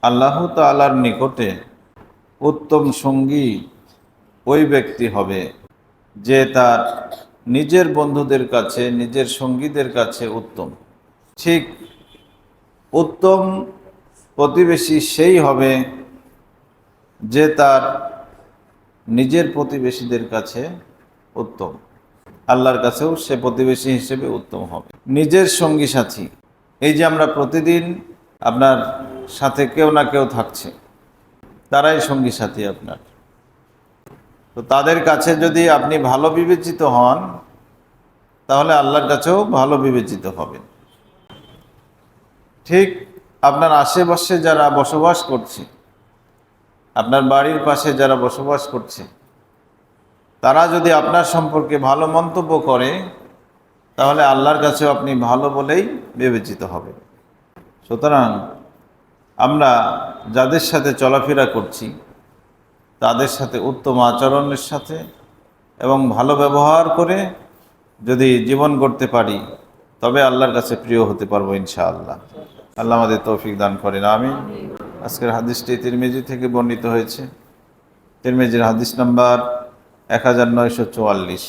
আল্লাহ তাআলার নিকটে উত্তম সঙ্গী ওই ব্যক্তি হবে যে তার নিজের বন্ধুদের কাছে, নিজের সঙ্গীদের কাছে উত্তম। ঠিক উত্তম প্রতিবেশী সেই হবে যে তার নিজের প্রতিবেশীদের কাছে উত্তম। আল্লাহর কাছেও সে প্রতিবেশী হিসেবে উত্তম হবে। নিজের সঙ্গী সাথী, এই যে আমরা প্রতিদিন আপনার সাথে কেউ না কেউ থাকছে, তারাই সঙ্গী সাথী আপনার। তো তাদের কাছে যদি আপনি ভালো বিবেচিত হন, তাহলে আল্লাহর কাছেও ভালো বিবেচিত হবেন। ঠিক আপনার আশেপাশে যারা বসবাস করছে, আপনার বাড়ির পাশে যারা বসবাস করছে, তারা যদি আপনার সম্পর্কে ভালো মন্তব্য করে, তাহলে আল্লাহর কাছেও আপনি ভালো বলেই বিবেচিত হবেন। সুতরাং আমরা যাদের সাথে চলাফেরা করছি, তাদের সাথে উত্তম আচরণের সাথে এবং ভালো ব্যবহার করে যদি জীবন গড়তে পারি, তবে আল্লাহর কাছে প্রিয় হতে পারবো ইনশাআল্লাহ। আল্লাহ আমাদের তৌফিক দান করেন, আমিন। আজকের হাদিসটি তিরমিজি থেকে বর্ণিত হয়েছে। তিরমিজির হাদিস নাম্বার 1944।